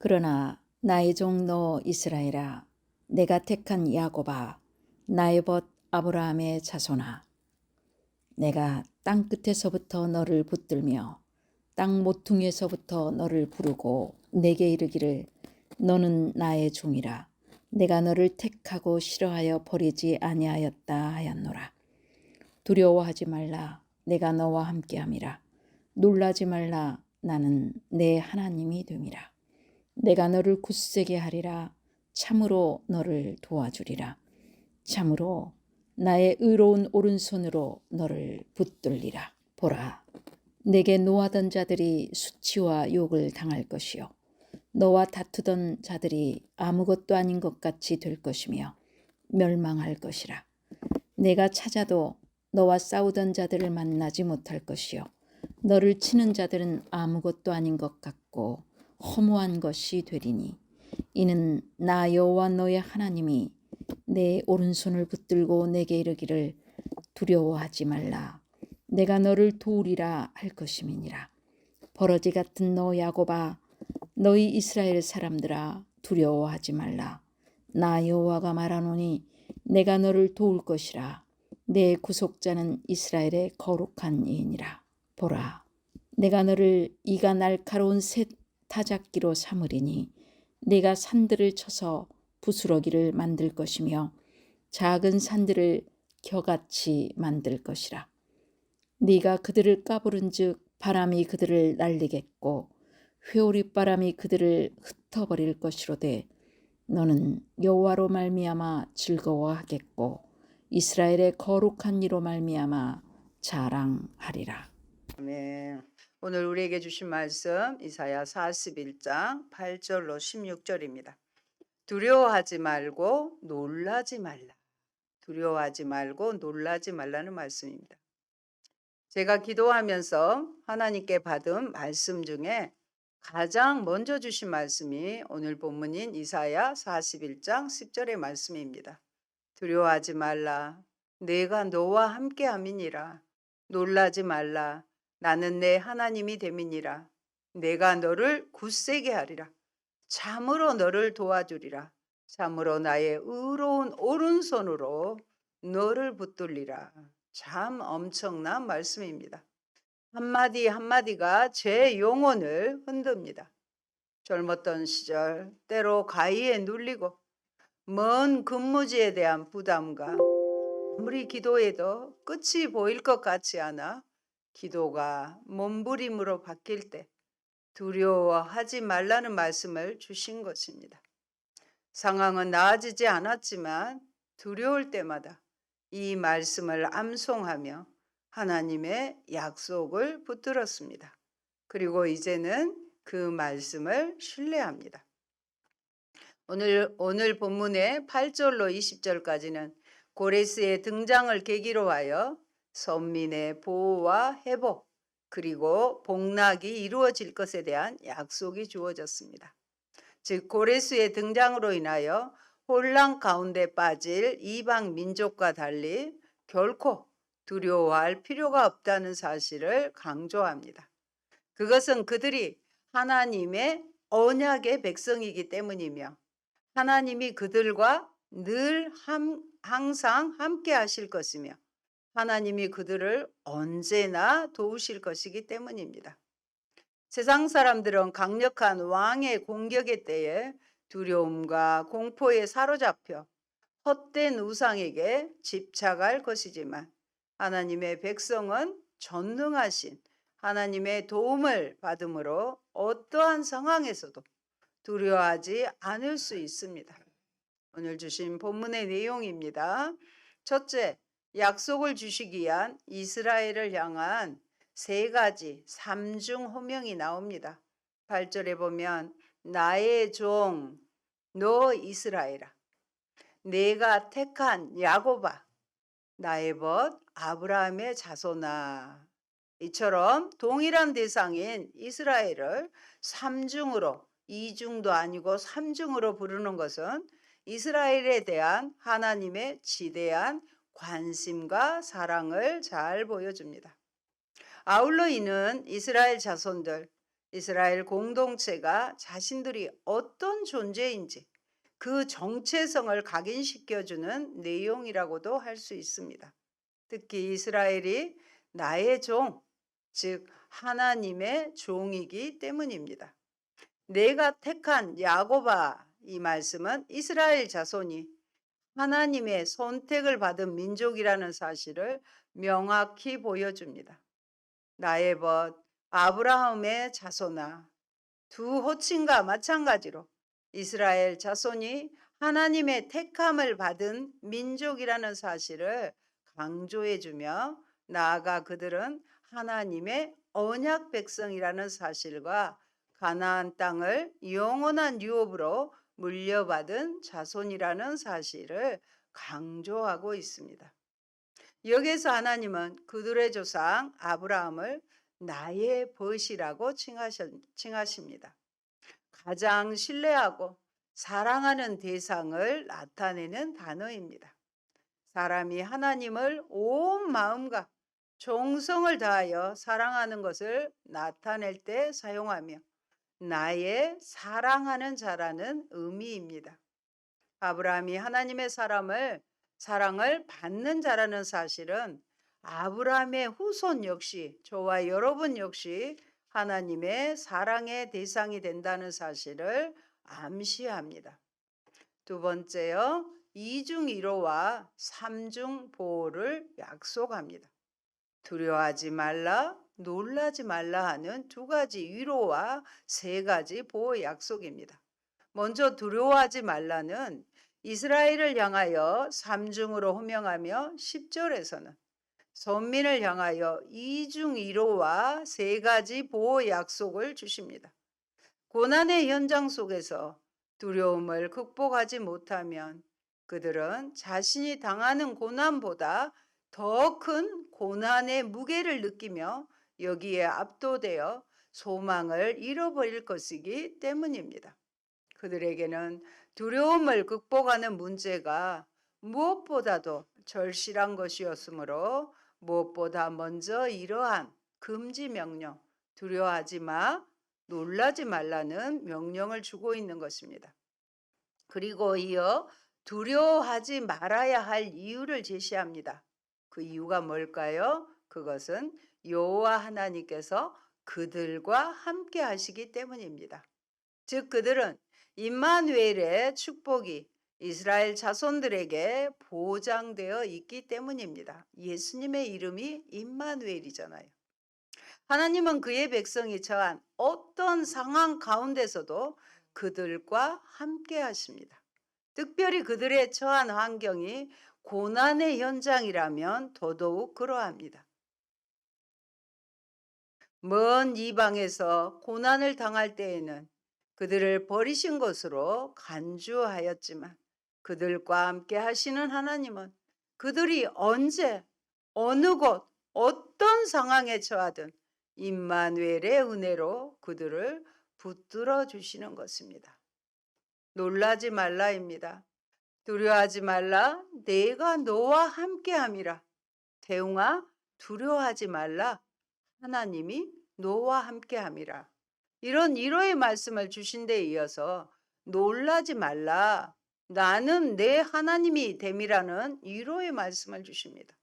그러나 나의 종 너 이스라엘아, 내가 택한 야곱아, 나의 벗 아브라함의 자손아, 내가 땅 끝에서부터 너를 붙들며 땅 모퉁이에서부터 너를 부르고 내게 이르기를 너는 나의 종이라. 내가 너를 택하고 싫어하여 버리지 아니하였다 하였노라. 두려워하지 말라. 내가 너와 함께함이라. 놀라지 말라. 나는 내 하나님이 됨이라. 내가 너를 굳세게 하리라. 참으로 너를 도와주리라. 참으로 나의 의로운 오른손으로 너를 붙들리라. 보라, 내게 노하던 자들이 수치와 욕을 당할 것이요 너와 다투던 자들이 아무것도 아닌 것 같이 될 것이며 멸망할 것이라. 내가 찾아도 너와 싸우던 자들을 만나지 못할 것이요 너를 치는 자들은 아무것도 아닌 것 같고 허무한 것이 되리니 이는 나 여호와 너의 하나님이 내 오른손을 붙들고 내게 이르기를 두려워하지 말라. 내가 너를 도우리라 할 것임이니라. 버러지 같은 너 야곱아, 너희 이스라엘 사람들아, 두려워하지 말라. 나 여호와가 말하노니 내가 너를 도울 것이라. 내 구속자는 이스라엘의 거룩한 이이니라. 보라, 내가 너를 이가 날카로운 새 타작기로 삼으리니 네가 산들을 쳐서 부스러기를 만들 것이며 작은 산들을 겨같이 만들 것이라. 네가 그들을 까부른즉 바람이 그들을 날리겠고 회오리바람이 그들을 흩어버릴 것이로되 너는 여호와로 말미암아 즐거워하겠고 이스라엘의 거룩한 이로 말미암아 자랑하리라. 아멘. 오늘 우리에게 주신 말씀 이사야 41장 8절로 16절입니다. 두려워하지 말고 놀라지 말라. 두려워하지 말고 놀라지 말라는 말씀입니다. 제가 기도하면서 하나님께 받은 말씀 중에 가장 먼저 주신 말씀이 오늘 본문인 이사야 41장 10절의 말씀입니다. 두려워하지 말라. 내가 너와 함께 함이니라. 놀라지 말라. 나는 내 하나님이 됨이니라. 내가 너를 굳세게 하리라. 참으로 너를 도와주리라. 참으로 나의 의로운 오른손으로 너를 붙들리라. 참 엄청난 말씀입니다. 한마디 한마디가 제 영혼을 흔듭니다. 젊었던 시절 때로 가위에 눌리고 먼 근무지에 대한 부담과 아무리 기도해도 끝이 보일 것 같지 않아 기도가 몸부림으로 바뀔 때 두려워하지 말라는 말씀을 주신 것입니다. 상황은 나아지지 않았지만 두려울 때마다 이 말씀을 암송하며 하나님의 약속을 붙들었습니다. 그리고 이제는 그 말씀을 신뢰합니다. 오늘 본문의 8절로 20절까지는 고레스의 등장을 계기로 하여 선민의 보호와 회복 그리고 복락이 이루어질 것에 대한 약속이 주어졌습니다. 즉 고레스의 등장으로 인하여 혼란 가운데 빠질 이방 민족과 달리 결코 두려워할 필요가 없다는 사실을 강조합니다. 그것은 그들이 하나님의 언약의 백성이기 때문이며 하나님이 그들과 늘 항상 함께 하실 것이며 하나님이 그들을 언제나 도우실 것이기 때문입니다. 세상 사람들은 강력한 왕의 공격의 때에 두려움과 공포에 사로잡혀 헛된 우상에게 집착할 것이지만 하나님의 백성은 전능하신 하나님의 도움을 받음으로 어떠한 상황에서도 두려워하지 않을 수 있습니다. 오늘 주신 본문의 내용입니다. 첫째, 약속을 주시기 위한 이스라엘을 향한 세 가지 삼중 호명이 나옵니다. 8절에 보면 나의 종 너 이스라엘아, 내가 택한 야곱아, 나의 벗 아브라함의 자손아. 이처럼 동일한 대상인 이스라엘을 삼중으로, 이중도 아니고 삼중으로 부르는 것은 이스라엘에 대한 하나님의 지대한 관심과 사랑을 잘 보여줍니다. 아울러 이는 이스라엘 자손들, 이스라엘 공동체가 자신들이 어떤 존재인지 그 정체성을 각인시켜주는 내용이라고도 할 수 있습니다. 특히 이스라엘이 나의 종, 즉 하나님의 종이기 때문입니다. 내가 택한 야곱아, 이 말씀은 이스라엘 자손이 하나님의 선택을 받은 민족이라는 사실을 명확히 보여줍니다. 나의 벗 아브라함의 자손아, 두 호칭과 마찬가지로 이스라엘 자손이 하나님의 택함을 받은 민족이라는 사실을 강조해주며, 나아가 그들은 하나님의 언약 백성이라는 사실과 가나안 땅을 영원한 유업으로 물려받은 자손이라는 사실을 강조하고 있습니다. 여기서 하나님은 그들의 조상 아브라함을 나의 벗이라고 칭하십니다. 가장 신뢰하고 사랑하는 대상을 나타내는 단어입니다. 사람이 하나님을 온 마음과 정성을 다하여 사랑하는 것을 나타낼 때 사용하며 나의 사랑하는 자라는 의미입니다. 아브라함이 하나님의 사랑을 받는 자라는 사실은 아브라함의 후손 역시, 저와 여러분 역시 하나님의 사랑의 대상이 된다는 사실을 암시합니다. 두 번째요, 이중이로와 삼중보호를 약속합니다. 두려워하지 말라, 놀라지 말라 하는 두 가지 위로와 세 가지 보호 약속입니다. 먼저 두려워하지 말라는 이스라엘을 향하여 삼중으로 호명하며 10절에서는 선민을 향하여 이중이로와 세 가지 보호 약속을 주십니다. 고난의 현장 속에서 두려움을 극복하지 못하면 그들은 자신이 당하는 고난보다 더 큰 고난의 무게를 느끼며 여기에 압도되어 소망을 잃어버릴 것이기 때문입니다. 그들에게는 두려움을 극복하는 문제가 무엇보다도 절실한 것이었으므로 무엇보다 먼저 이러한 금지 명령, 두려워하지 마, 놀라지 말라는 명령을 주고 있는 것입니다. 그리고 이어 두려워하지 말아야 할 이유를 제시합니다. 그 이유가 뭘까요? 그것은 여호와 하나님께서 그들과 함께 하시기 때문입니다. 즉 그들은 임마누엘의 축복이 이스라엘 자손들에게 보장되어 있기 때문입니다. 예수님의 이름이 임마누엘이잖아요. 하나님은 그의 백성이 처한 어떤 상황 가운데서도 그들과 함께 하십니다. 특별히 그들의 처한 환경이 고난의 현장이라면 더더욱 그러합니다. 먼 이방에서 고난을 당할 때에는 그들을 버리신 것으로 간주하였지만 그들과 함께 하시는 하나님은 그들이 언제, 어느 곳, 어떤 상황에 처하든 임마누엘의 은혜로 그들을 붙들어 주시는 것입니다. 놀라지 말라입니다. 두려워하지 말라, 내가 너와 함께함이라. 대웅아, 두려워하지 말라, 하나님이 너와 함께함이라. 이런 위로의 말씀을 주신 데 이어서 놀라지 말라, 나는 내 하나님이 됨이라는 위로의 말씀을 주십니다.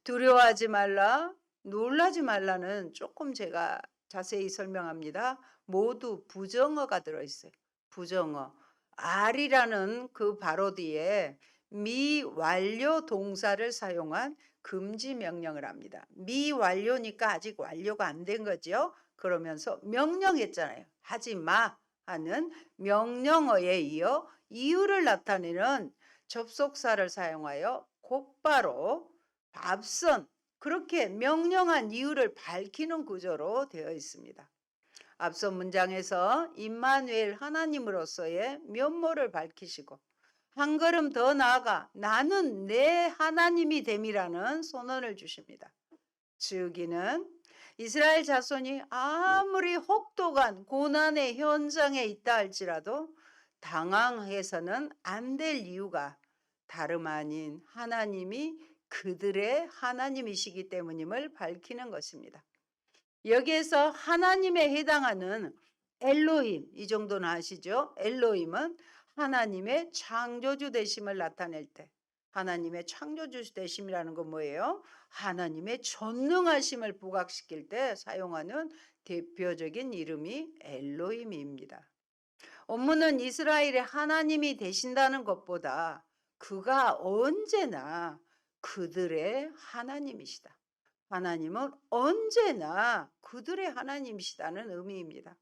두려워하지 말라, 놀라지 말라는 조금 제가 자세히 설명합니다. 모두 부정어가 들어있어요. 부정어. 알이라는 그 바로 뒤에 미완료 동사를 사용한 금지 명령을 합니다. 미완료니까 아직 완료가 안 된 거죠. 그러면서 명령했잖아요. 하지 마 하는 명령어에 이어 이유를 나타내는 접속사를 사용하여 곧바로 앞선 그렇게 명령한 이유를 밝히는 구조로 되어 있습니다. 앞선 문장에서 임마누엘 하나님으로서의 면모를 밝히시고 한 걸음 더 나아가 나는 내 하나님이 됨이라는 선언을 주십니다. 즉 이는 이스라엘 자손이 아무리 혹독한 고난의 현장에 있다 할지라도 당황해서는 안 될 이유가 다름 아닌 하나님이 그들의 하나님이시기 때문임을 밝히는 것입니다. 여기에서 하나님에 해당하는 엘로힘, 이 정도는 아시죠? 엘로힘은 하나님의 창조주 되심을 나타낼 때, 하나님의 창조주 되심이라는 건 뭐예요? 하나님의 전능하심을 부각시킬 때 사용하는 대표적인 이름이 엘로힘입니다. 원문은 이스라엘의 하나님이 되신다는 것보다 그가 언제나 그들의 하나님이시다. 하나님은 언제나 그들의 하나님이시다는 의미입니다.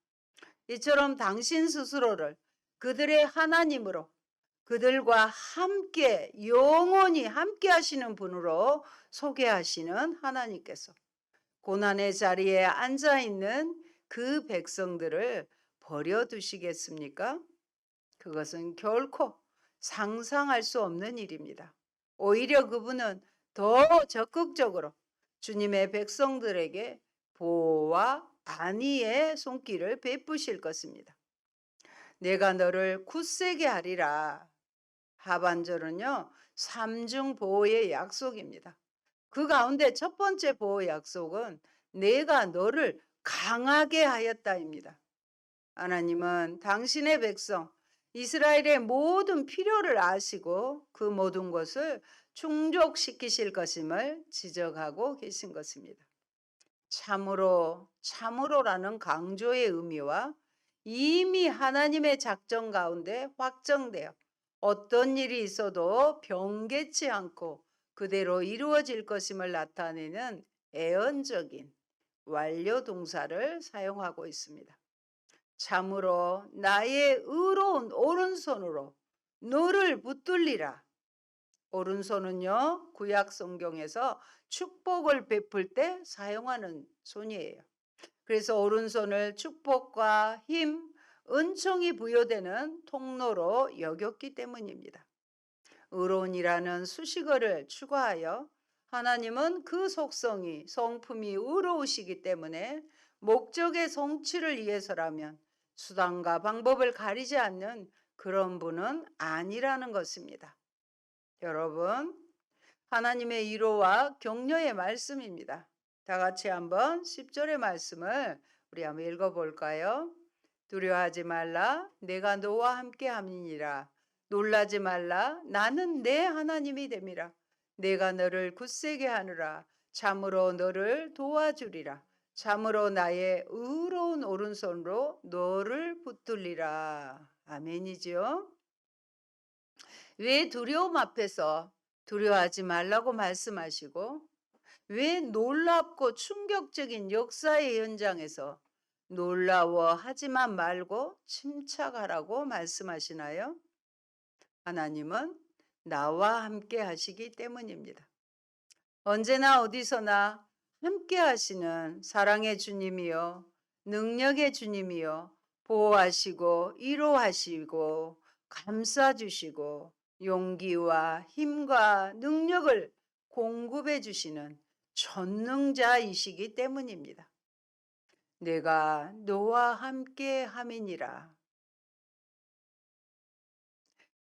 이처럼 당신 스스로를 그들의 하나님으로, 그들과 함께 영원히 함께 하시는 분으로 소개하시는 하나님께서 고난의 자리에 앉아 있는 그 백성들을 버려두시겠습니까? 그것은 결코 상상할 수 없는 일입니다. 오히려 그분은 더 적극적으로 주님의 백성들에게 보호와 안위의 손길을 베푸실 것입니다. 내가 너를 굳세게 하리라. 하반절은요, 삼중 보호의 약속입니다. 그 가운데 첫 번째 보호 약속은 내가 너를 강하게 하였다입니다. 하나님은 당신의 백성 이스라엘의 모든 필요를 아시고 그 모든 것을 충족시키실 것임을 지적하고 계신 것입니다. 참으로라는 강조의 의미와 이미 하나님의 작정 가운데 확정되어 어떤 일이 있어도 변개치 않고 그대로 이루어질 것임을 나타내는 애언적인 완료 동사를 사용하고 있습니다. 참으로 나의 의로운 오른손으로 너를 붙들리라. 오른손은요, 구약 성경에서 축복을 베풀 때 사용하는 손이에요. 그래서 오른손을 축복과 힘, 은총이 부여되는 통로로 여겼기 때문입니다. 의로운이라는 수식어를 추가하여 하나님은 그 속성이 성품이 의로우시기 때문에 목적의 성취를 위해서라면 수단과 방법을 가리지 않는 그런 분은 아니라는 것입니다. 여러분, 하나님의 위로와 격려의 말씀입니다. 다 같이 한번 10절의 말씀을 우리 한번 읽어볼까요? 두려워하지 말라, 내가 너와 함께 함이니라. 놀라지 말라, 나는 내 하나님이 됨이라. 내가 너를 굳세게 하느라. 참으로 너를 도와주리라. 참으로 나의 의로운 오른손으로 너를 붙들리라. 아멘이죠. 왜 두려움 앞에서 두려워하지 말라고 말씀하시고 왜 놀랍고 충격적인 역사의 현장에서 놀라워하지만 말고 침착하라고 말씀하시나요? 하나님은 나와 함께 하시기 때문입니다. 언제나 어디서나 함께 하시는 사랑의 주님이요, 능력의 주님이요, 보호하시고 위로하시고 감싸주시고 용기와 힘과 능력을 공급해 주시는 전능자이시기 때문입니다. 내가 너와 함께 함이니라.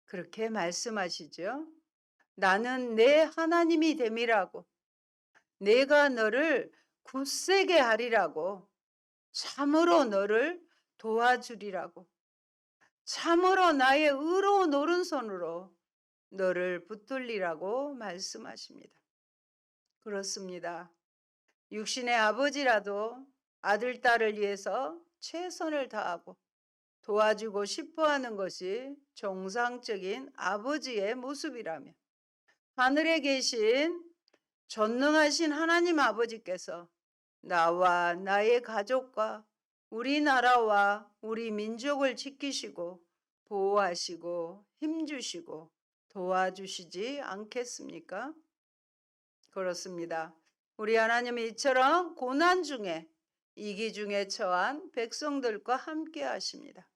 그렇게 말씀하시죠. 나는 내 하나님이 됨이라고, 내가 너를 굳세게 하리라고, 참으로 너를 도와주리라고, 참으로 나의 의로운 오른손으로 너를 붙들리라고 말씀하십니다. 그렇습니다. 육신의 아버지라도 아들, 딸을 위해서 최선을 다하고 도와주고 싶어 하는 것이 정상적인 아버지의 모습이라면 하늘에 계신 전능하신 하나님 아버지께서 나와 나의 가족과 우리나라와 우리 민족을 지키시고 보호하시고 힘주시고 도와주시지 않겠습니까? 그렇습니다. 우리 하나님이 이처럼 고난 중에 위기 중에 처한 백성들과 함께 하십니다.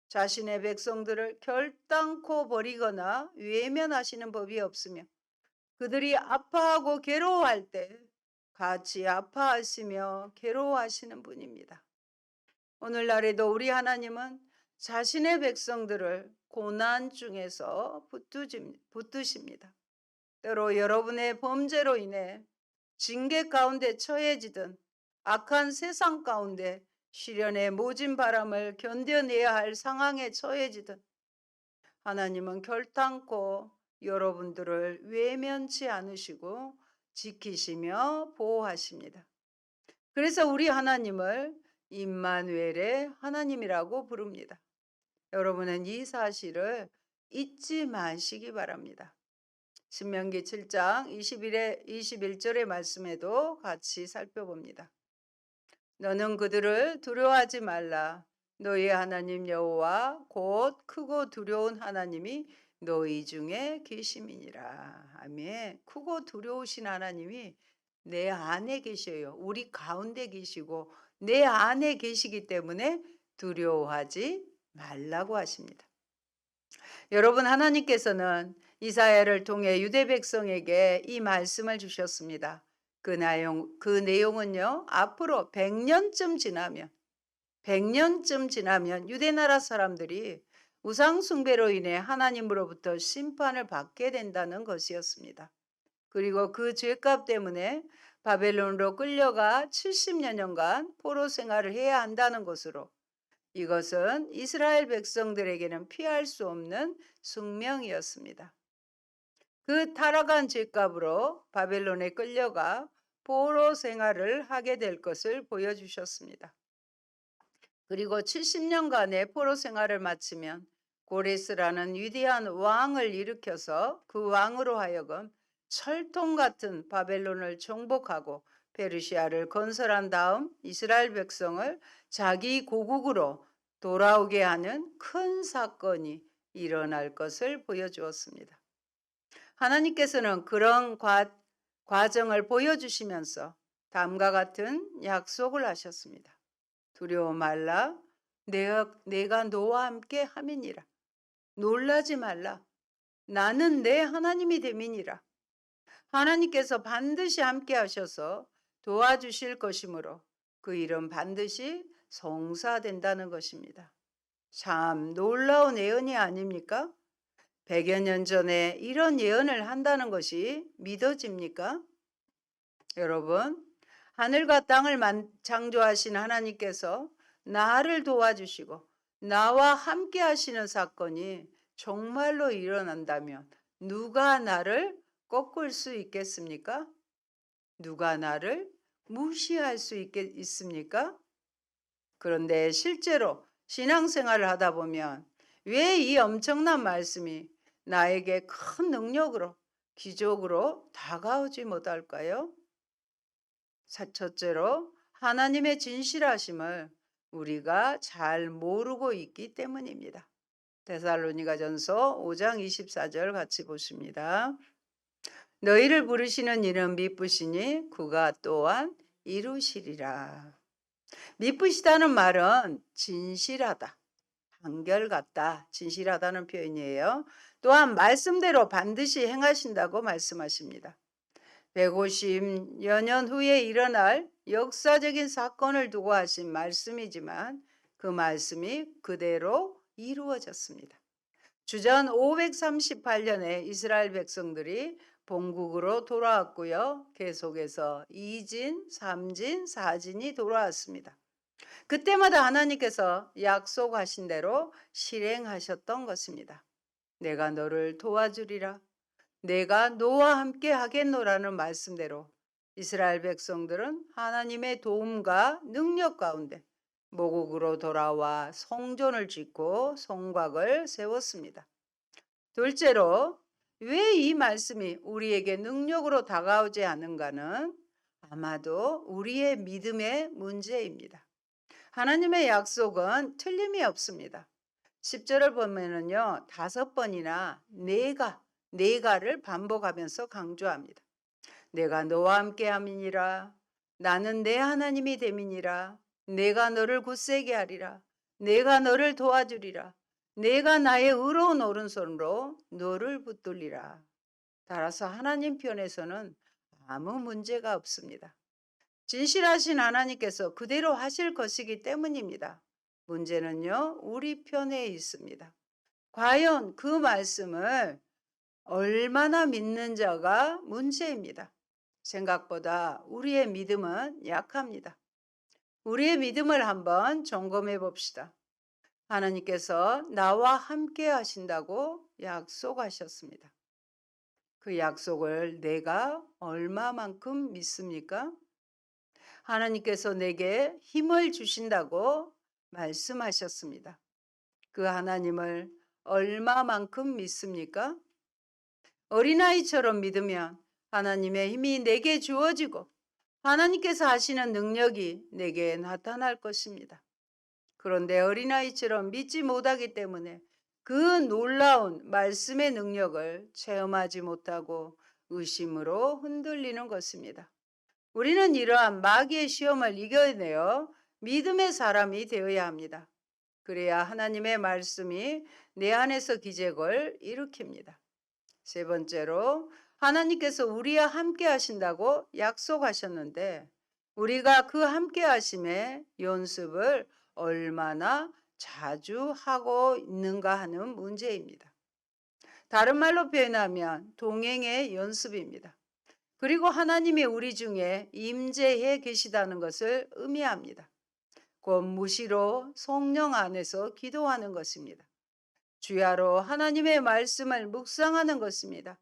자신의 백성들을 결단코 버리거나 외면하시는 법이 없으며 그들이 아파하고 괴로워할 때 같이 아파하시며 괴로워하시는 분입니다. 오늘날에도 우리 하나님은 자신의 백성들을 고난 중에서 붙드십니다. 때로 여러분의 범죄로 인해 징계 가운데 처해지든 악한 세상 가운데 시련의 모진 바람을 견뎌내야 할 상황에 처해지든 하나님은 결단코 여러분들을 외면치 않으시고 지키시며 보호하십니다. 그래서 우리 하나님을 임마누엘의 하나님이라고 부릅니다. 여러분은 이 사실을 잊지 마시기 바랍니다. 신명기 7장 21절의 말씀에도 같이 살펴봅니다. 너는 그들을 두려워하지 말라. 너희 하나님 여호와 곧 크고 두려운 하나님이 너희 중에 계심이니라. 아멘. 크고 두려우신 하나님이 내 안에 계셔요. 우리 가운데 계시고 내 안에 계시기 때문에 두려워하지 말라고 하십니다. 여러분, 하나님께서는 이사야를 통해 유대 백성에게 이 말씀을 주셨습니다. 그 내용은요, 앞으로 100년쯤 지나면 유대 나라 사람들이 우상숭배로 인해 하나님으로부터 심판을 받게 된다는 것이었습니다. 그리고 그 죄값 때문에 바벨론으로 끌려가 70여 년간 포로 생활을 해야 한다는 것으로 이것은 이스라엘 백성들에게는 피할 수 없는 숙명이었습니다. 그 타락한 죄값으로 바벨론에 끌려가 포로 생활을 하게 될 것을 보여주셨습니다. 그리고 70년간의 포로 생활을 마치면 고레스라는 위대한 왕을 일으켜서 그 왕으로 하여금 철통 같은 바벨론을 정복하고 페르시아를 건설한 다음 이스라엘 백성을 자기 고국으로 돌아오게 하는 큰 사건이 일어날 것을 보여주었습니다. 하나님께서는 그런 과정을 보여주시면서 다음과 같은 약속을 하셨습니다. 두려워 말라. 내가 너와 함께 함이니라. 놀라지 말라. 나는 내 하나님이 됨이니라. 하나님께서 반드시 함께 하셔서 도와주실 것이므로 그 일은 반드시 성사된다는 것입니다. 참 놀라운 예언이 아닙니까? 100여 년 전에 이런 예언을 한다는 것이 믿어집니까? 여러분, 하늘과 땅을 창조하신 하나님께서 나를 도와주시고 나와 함께 하시는 사건이 정말로 일어난다면 누가 나를 꺾을 수 있겠습니까? 누가 나를 무시할 수 있습니까? 그런데 실제로 신앙생활을 하다 보면 왜 이 엄청난 말씀이 나에게 큰 능력으로, 기적으로 다가오지 못할까요? 첫째로 하나님의 진실하심을 우리가 잘 모르고 있기 때문입니다. 데살로니가전서 5장 24절 같이 보십니다. 너희를 부르시는 이는 미쁘시니 그가 또한 이루시리라. 미쁘시다는 말은 진실하다, 한결같다, 진실하다는 표현이에요. 또한 말씀대로 반드시 행하신다고 말씀하십니다. 150여 년 후에 일어날 역사적인 사건을 두고 하신 말씀이지만 그 말씀이 그대로 이루어졌습니다. 주전 538년에 이스라엘 백성들이 본국으로 돌아왔고요. 계속해서 2진, 3진, 4진이 돌아왔습니다. 그때마다 하나님께서 약속하신 대로 실행하셨던 것입니다. 내가 너를 도와주리라. 내가 너와 함께 하겠노라는 말씀대로 이스라엘 백성들은 하나님의 도움과 능력 가운데 모국으로 돌아와 성전을 짓고 성곽을 세웠습니다. 둘째로 왜 이 말씀이 우리에게 능력으로 다가오지 않은가는 아마도 우리의 믿음의 문제입니다. 하나님의 약속은 틀림이 없습니다. 10절을 보면은요, 5번이나 내가를 반복하면서 강조합니다. 내가 너와 함께 함이니라. 나는 내 하나님이 됨이니라. 내가 너를 굳세게 하리라. 내가 너를 도와주리라. 내가 나의 의로운 오른손으로 너를 붙들리라. 따라서 하나님 편에서는 아무 문제가 없습니다. 진실하신 하나님께서 그대로 하실 것이기 때문입니다. 문제는요, 우리 편에 있습니다. 과연 그 말씀을 얼마나 믿는 자가 문제입니다. 생각보다 우리의 믿음은 약합니다. 우리의 믿음을 한번 점검해 봅시다. 하나님께서 나와 함께 하신다고 약속하셨습니다. 그 약속을 내가 얼마만큼 믿습니까? 하나님께서 내게 힘을 주신다고 말씀하셨습니다. 그 하나님을 얼마만큼 믿습니까? 어린아이처럼 믿으면 하나님의 힘이 내게 주어지고 하나님께서 하시는 능력이 내게 나타날 것입니다. 그런데 어린아이처럼 믿지 못하기 때문에 그 놀라운 말씀의 능력을 체험하지 못하고 의심으로 흔들리는 것입니다. 우리는 이러한 마귀의 시험을 이겨내어 믿음의 사람이 되어야 합니다. 그래야 하나님의 말씀이 내 안에서 기적을 일으킵니다. 세 번째로 하나님께서 우리와 함께 하신다고 약속하셨는데 우리가 그 함께 하심의 연습을 얼마나 자주 하고 있는가 하는 문제입니다. 다른 말로 표현하면 동행의 연습입니다. 그리고 하나님이 우리 중에 임재해 계시다는 것을 의미합니다. 곧 무시로 성령 안에서 기도하는 것입니다. 주야로 하나님의 말씀을 묵상하는 것입니다.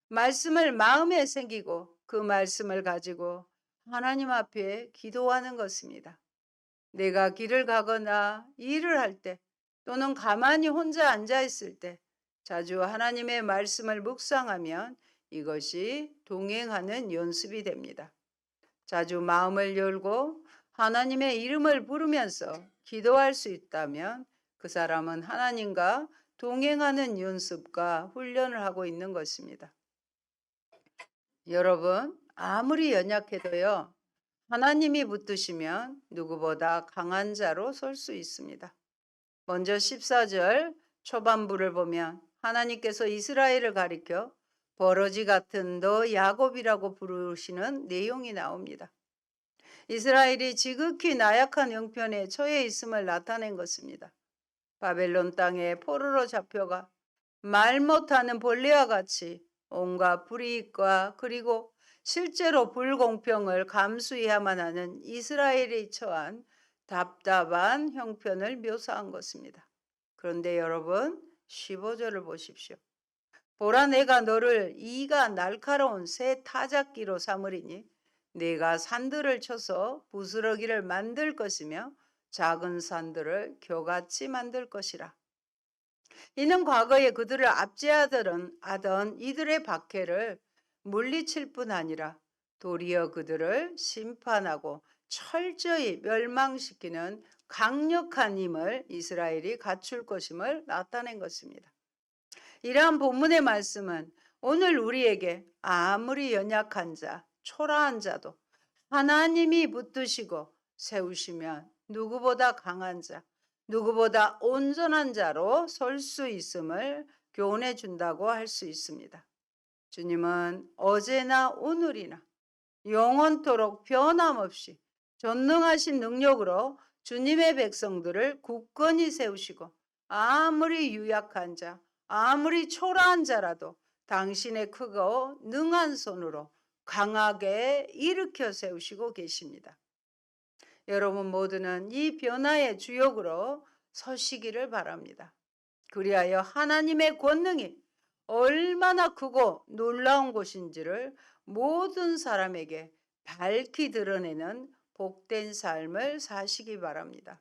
말씀을 마음에 새기고 그 말씀을 가지고 하나님 앞에 기도하는 것입니다. 내가 길을 가거나 일을 할 때 또는 가만히 혼자 앉아 있을 때 자주 하나님의 말씀을 묵상하면 이것이 동행하는 연습이 됩니다. 자주 마음을 열고 하나님의 이름을 부르면서 기도할 수 있다면 그 사람은 하나님과 동행하는 연습과 훈련을 하고 있는 것입니다. 여러분, 아무리 연약해도요, 하나님이 붙드시면 누구보다 강한 자로 설 수 있습니다. 먼저 14절 초반부를 보면 하나님께서 이스라엘을 가리켜 버러지 같은 너 야곱이라고 부르시는 내용이 나옵니다. 이스라엘이 지극히 나약한 형편에 처해 있음을 나타낸 것입니다. 바벨론 땅에 포로로 잡혀가 말 못하는 벌레와 같이 온갖 불이익과 그리고 실제로 불공평을 감수해야만 하는 이스라엘이 처한 답답한 형편을 묘사한 것입니다. 그런데 여러분 15절을 보십시오. 보라 내가 너를 이가 날카로운 새 타작기로 삼으리니 내가 산들을 쳐서 부스러기를 만들 것이며 작은 산들을 겨같이 만들 것이라. 이는 과거에 그들을 압제하던 이들의 박해를 물리칠 뿐 아니라 도리어 그들을 심판하고 철저히 멸망시키는 강력한 힘을 이스라엘이 갖출 것임을 나타낸 것입니다. 이러한 본문의 말씀은 오늘 우리에게 아무리 연약한 자, 초라한 자도 하나님이 붙드시고 세우시면 누구보다 강한 자, 누구보다 온전한 자로 설 수 있음을 교훈해 준다고 할 수 있습니다. 주님은 어제나 오늘이나 영원토록 변함없이 전능하신 능력으로 주님의 백성들을 굳건히 세우시고 아무리 유약한 자, 아무리 초라한 자라도 당신의 크고 능한 손으로 강하게 일으켜 세우시고 계십니다. 여러분 모두는 이 변화의 주역으로 서시기를 바랍니다. 그리하여 하나님의 권능이 얼마나 크고 놀라운 것인지를 모든 사람에게 밝히 드러내는 복된 삶을 사시기 바랍니다.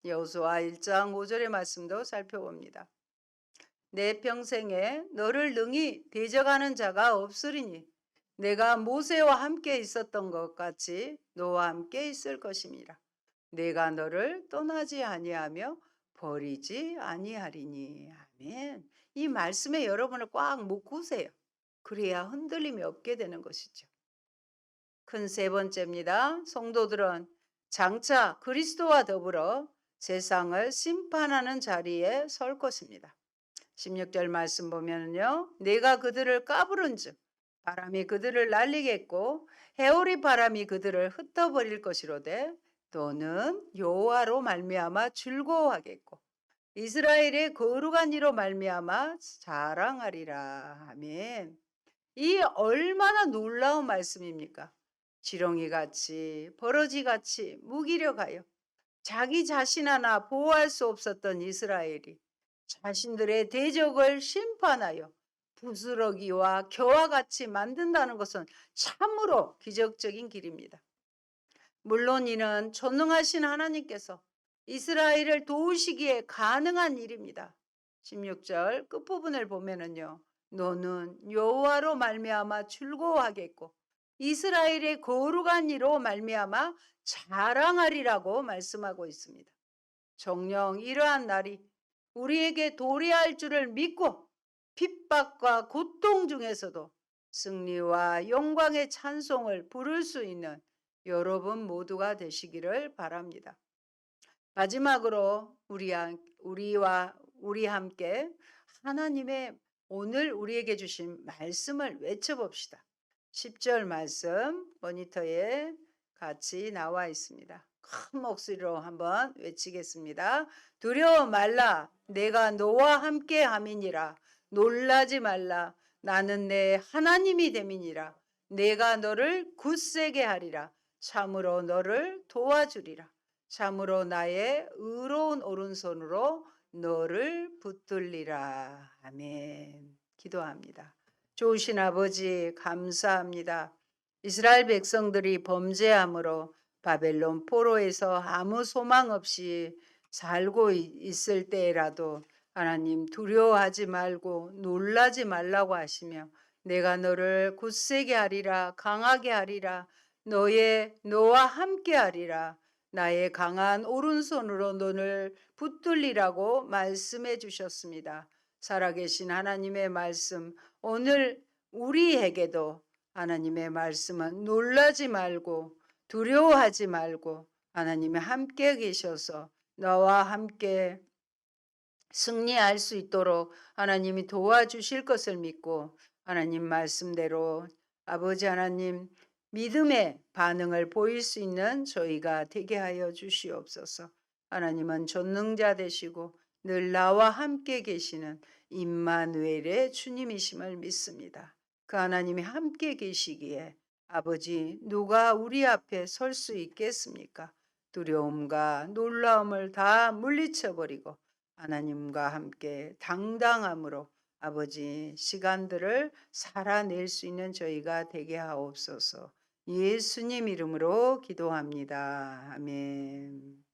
여호수아 1장 5절의 말씀도 살펴봅니다. 내 평생에 너를 능히 대적하는 자가 없으리니 내가 모세와 함께 있었던 것 같이 너와 함께 있을 것임이라. 내가 너를 떠나지 아니하며 버리지 아니하리니. 아멘. 이 말씀에 여러분을 꽉 묶으세요. 그래야 흔들림이 없게 되는 것이죠. 큰 세 번째입니다. 성도들은 장차 그리스도와 더불어 세상을 심판하는 자리에 설 것입니다. 16절 말씀 보면요. 내가 그들을 까부른즉 바람이 그들을 날리겠고 해오리 바람이 그들을 흩어버릴 것이로되 너는 여호와로 말미암아 즐거워하겠고 이스라엘의 거룩한 이로 말미암아 자랑하리라. 아멘. 이 얼마나 놀라운 말씀입니까? 지렁이같이 버러지같이 무기력하여 자기 자신 하나 보호할 수 없었던 이스라엘이 자신들의 대적을 심판하여 부스러기와 겨와 같이 만든다는 것은 참으로 기적적인 길입니다. 물론 이는 전능하신 하나님께서 이스라엘을 도우시기에 가능한 일입니다. 16절 끝부분을 보면은요. 너는 여호와로 말미암아 즐거워하겠고 이스라엘의 거룩한 이로 말미암아 자랑하리라고 말씀하고 있습니다. 정녕 이러한 날이 우리에게 도래할 줄을 믿고 핍박과 고통 중에서도 승리와 영광의 찬송을 부를 수 있는 여러분 모두가 되시기를 바랍니다. 마지막으로 우리 함께 하나님의 오늘 우리에게 주신 말씀을 외쳐봅시다. 10절 말씀 모니터에 같이 나와 있습니다. 큰 목소리로 한번 외치겠습니다. 두려워 말라. 내가 너와 함께 함이니라. 놀라지 말라. 나는 내 하나님이 됨이니라. 내가 너를 굳세게 하리라. 참으로 너를 도와주리라. 참으로 나의 의로운 오른손으로 너를 붙들리라. 아멘. 기도합니다. 좋으신 아버지 감사합니다. 이스라엘 백성들이 범죄함으로 바벨론 포로에서 아무 소망 없이 살고 있을 때라도 하나님 두려워하지 말고 놀라지 말라고 하시며 내가 너를 굳세게 하리라 강하게 하리라 너와 함께 하리라 나의 강한 오른손으로 너를 붙들리라고 말씀해 주셨습니다. 살아계신 하나님의 말씀 오늘 우리에게도 하나님의 말씀은 놀라지 말고 두려워하지 말고 하나님이 함께 계셔서 너와 함께 승리할 수 있도록 하나님이 도와주실 것을 믿고 하나님 말씀대로 아버지 하나님 믿음의 반응을 보일 수 있는 저희가 되게 하여 주시옵소서. 하나님은 전능자 되시고 늘 나와 함께 계시는 임마누엘의 주님이심을 믿습니다. 그 하나님이 함께 계시기에 아버지 누가 우리 앞에 설 수 있겠습니까? 두려움과 놀라움을 다 물리쳐 버리고 하나님과 함께 당당함으로 아버지 시간들을 살아낼 수 있는 저희가 되게 하옵소서. 예수님 이름으로 기도합니다. 아멘.